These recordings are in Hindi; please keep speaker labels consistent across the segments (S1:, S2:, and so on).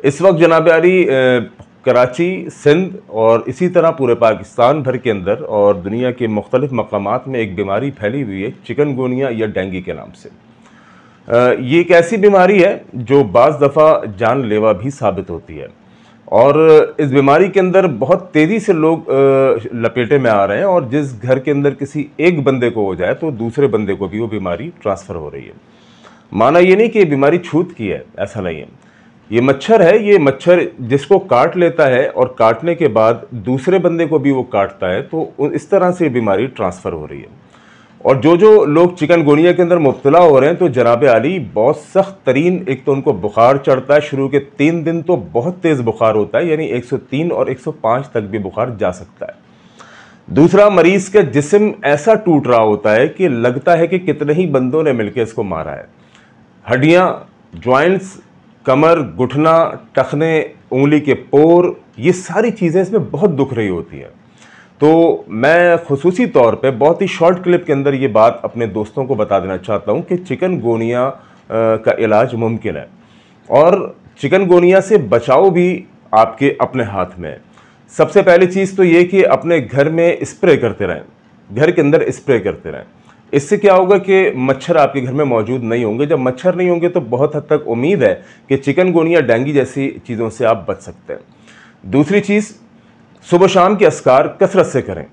S1: इस वक्त जनाब आली कराची, सिंध और इसी तरह पूरे पाकिस्तान भर के अंदर और दुनिया के मुख्तलिफ मकामात में एक बीमारी फैली हुई है चिकनगुनिया या डेंगू के नाम से। ये एक ऐसी बीमारी है जो बाज़ दफ़ा जानलेवा भी साबित होती है और इस बीमारी के अंदर बहुत तेज़ी से लोग लपेटे में आ रहे हैं और जिस घर के अंदर किसी एक बंदे को हो जाए तो दूसरे बंदे को भी वो बीमारी ट्रांसफ़र हो रही है। माना ये नहीं कि ये बीमारी छूत की है, ऐसा नहीं है। ये मच्छर है, ये मच्छर जिसको काट लेता है और काटने के बाद दूसरे बंदे को भी वो काटता है, तो इस तरह से बीमारी ट्रांसफ़र हो रही है। और जो लोग चिकनगुनिया के अंदर मुब्तला हो रहे हैं तो जनाब आली बहुत सख्त तरीन, एक तो उनको बुखार चढ़ता है, शुरू के 3 दिन तो बहुत तेज़ बुखार होता है, यानी 103 और 105 तक भी बुखार जा सकता है। दूसरा, मरीज़ का जिस्म ऐसा टूट रहा होता है कि लगता है कि कितने ही बंदों ने मिलकर इसको मारा है। हड्डियाँ, जॉइंट्स, कमर, घुटना, टखने, उंगली के पोर, ये सारी चीज़ें इसमें बहुत दुख रही होती हैं। तो मैं खुसूसी तौर पे बहुत ही शॉर्ट क्लिप के अंदर ये बात अपने दोस्तों को बता देना चाहता हूँ कि चिकनगुनिया का इलाज मुमकिन है और चिकनगुनिया से बचाव भी आपके अपने हाथ में है। सबसे पहली चीज़ तो ये कि अपने घर में स्प्रे करते रहें, घर के अंदर स्प्रे करते रहें। इससे क्या होगा कि मच्छर आपके घर में मौजूद नहीं होंगे। जब मच्छर नहीं होंगे तो बहुत हद तक उम्मीद है कि चिकनगुनिया, डेंगू जैसी चीज़ों से आप बच सकते हैं। दूसरी चीज़, सुबह शाम के अस्कार कसरत से करें,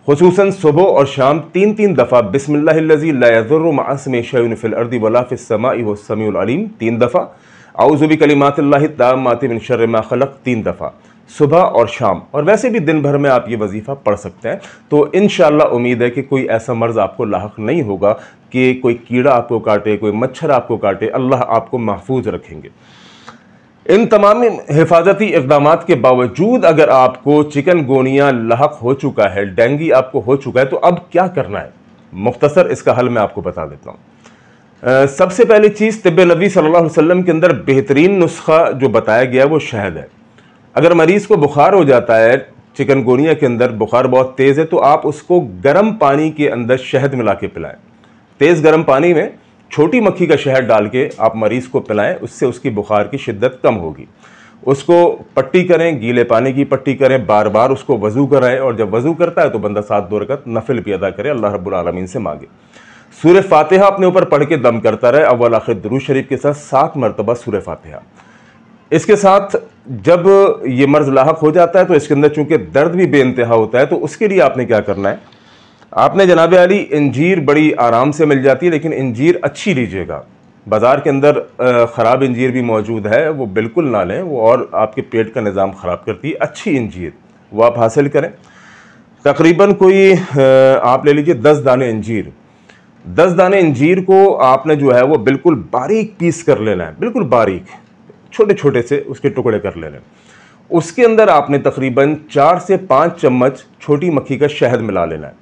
S1: खुसूसन सुबह और शाम 3-3 दफ़ा बिस्मिल्लाहिल्लज़ी ला यज़ुर्रु मअ इस्मिही शैउन फिल अर्दि वला फिस समाई वहुवस समीउल अलीम 3 दफ़ा, औज़ु बिकलिमातिल्लाहि ताम्माति मिन शर्रि मा खलक़ 3 दफ़ा, सुबह और शाम। और वैसे भी दिन भर में आप ये वजीफ़ा पढ़ सकते हैं। तो इंशाअल्लाह उम्मीद है कि कोई ऐसा मर्ज़ आपको लाहक नहीं होगा कि कोई कीड़ा आपको काटे, कोई मच्छर आपको काटे। अल्लाह आपको महफूज रखेंगे। इन तमाम हिफाजती इक़दामात के बावजूद अगर आपको चिकनगुनिया लाहक हो चुका है, डेंगू आपको हो चुका है, तो अब क्या करना है? मुख्तसर इसका हल मैं आपको बता देता हूँ। सबसे पहली चीज़, तिब्बे नबी सल्लल्लाहु अलैहि वसल्लम के अंदर बेहतरीन नुस्खा जो बताया गया वो शहद है। अगर मरीज़ को बुखार हो जाता है, चिकनगुनिया के अंदर बुखार बहुत तेज़ है, तो आप उसको गर्म पानी के अंदर शहद मिला के पिलाएं। तेज़ गर्म पानी में छोटी मक्खी का शहद डाल के आप मरीज़ को पिलाएं, उससे उसकी बुखार की शिद्दत कम होगी। उसको पट्टी करें, गीले पानी की पट्टी करें, बार बार उसको वज़ू कराएं और जब वज़ू करता है तो बंदा 7 रकअत नफिल भी अदा करे, अल्लाह रब्बुल आलमीन से मांगे। सूरह फातिहा अपने ऊपर पढ़ के दम करता रहे, अव्वल आखिर दुरूद शरीफ के साथ 7 मरतबा सूरह फातिहा। इसके साथ जब ये मर्ज़ लाहक हो जाता है तो इसके अंदर चूँकि दर्द भी बेइंतहा होता है, तो उसके लिए आपने क्या करना है? आपने जनाब आली इंजीर बड़ी आराम से मिल जाती है, लेकिन इंजीर अच्छी लीजिएगा। बाज़ार के अंदर ख़राब इंजीर भी मौजूद है, वो बिल्कुल ना लें, वो और आपके पेट का निज़ाम ख़राब करती है। अच्छी इंजीर वो आप हासिल करें। तकरीबन कोई आप ले लीजिए 10 दाने इंजीर। 10 दाने इंजीर को आपने जो है वो बिल्कुल बारीक पीस कर लेना है, बिल्कुल बारीक, छोटे छोटे से उसके टुकड़े कर लेने। उसके अंदर आपने तकरीबन 4 से 5 चम्मच छोटी मक्खी का शहद मिला लेना है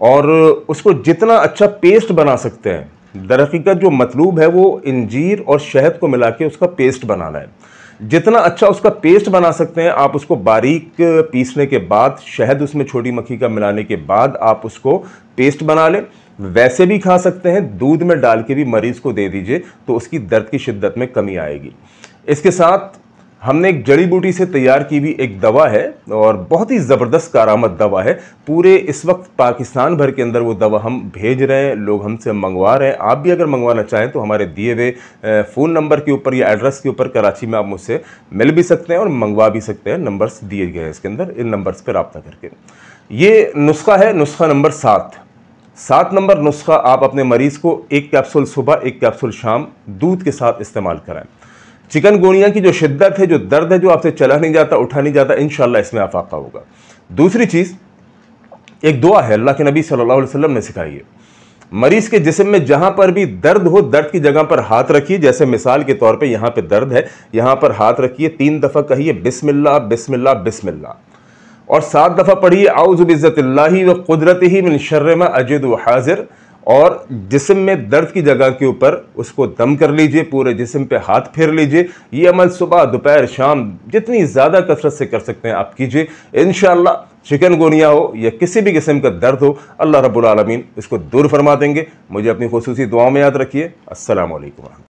S1: और उसको जितना अच्छा पेस्ट बना सकते हैं, दरहकीकत जो मतलूब है वो इंजीर और शहद को मिला के उसका पेस्ट बनाना है। जितना अच्छा उसका पेस्ट बना सकते हैं आप उसको बारीक पीसने के बाद, शहद उसमें छोटी मक्खी का मिलाने के बाद आप उसको पेस्ट बना लें। वैसे भी खा सकते हैं, दूध में डाल के भी मरीज़ को दे दीजिए तो उसकी दर्द की शिद्दत में कमी आएगी। इसके साथ हमने एक जड़ी बूटी से तैयार की हुई एक दवा है और बहुत ही ज़बरदस्त कारामद दवा है। पूरे इस वक्त पाकिस्तान भर के अंदर वो दवा हम भेज रहे हैं, लोग हमसे मंगवा रहे हैं। आप भी अगर मंगवाना चाहें तो हमारे दिए हुए फ़ोन नंबर के ऊपर या एड्रेस के ऊपर कराची में आप मुझसे मिल भी सकते हैं और मंगवा भी सकते हैं। नंबर्स दिए गए हैं इसके अंदर, इन नंबर्स पर रब्ता करके। ये नुस्खा है, नुस्खा नंबर 7 नंबर नुस्खा। आप अपने मरीज़ को 1 कैप्सूल सुबह, 1 कैप्सूल शाम दूध के साथ इस्तेमाल कराएं। चिकनगुनिया की जो शिद्दत है, जो दर्द है, जो आपसे चला नहीं जाता, उठा नहीं जाता, इंशाअल्लाह इसमें आफाका होगा। दूसरी चीज़, एक दुआ है अल्लाह के नबी सल्लल्लाहु अलैहि वसल्लम ने सिखाई है। मरीज़ के जिस्म में जहाँ पर भी दर्द हो, दर्द की जगह पर हाथ रखिए। जैसे मिसाल के तौर पे यहाँ पे दर्द है, यहाँ पर हाथ रखिए, 3 दफ़ा कहिए बिस्मिल्लाह बिस्मिल्लाह बिस्मिल्लाह और 7 दफ़ा पढ़िए औज़ु बिइज़्ज़तिल्लाहि व क़ुदरतिही मिन शर्रि मा अजिदु हाज़िर। और जिस्म में दर्द की जगह के ऊपर उसको दम कर लीजिए, पूरे जिस्म पे हाथ फेर लीजिए। ये अमल सुबह, दोपहर, शाम जितनी ज़्यादा कसरत से कर सकते हैं आप कीजिए। इंशाअल्लाह चिकनगुनिया हो या किसी भी किस्म का दर्द हो, अल्लाह रब्बुल आलमीन इसको दूर फरमा देंगे। मुझे अपनी खुसूसी दुआओं में याद रखिए। अस्सलामु अलैकुम।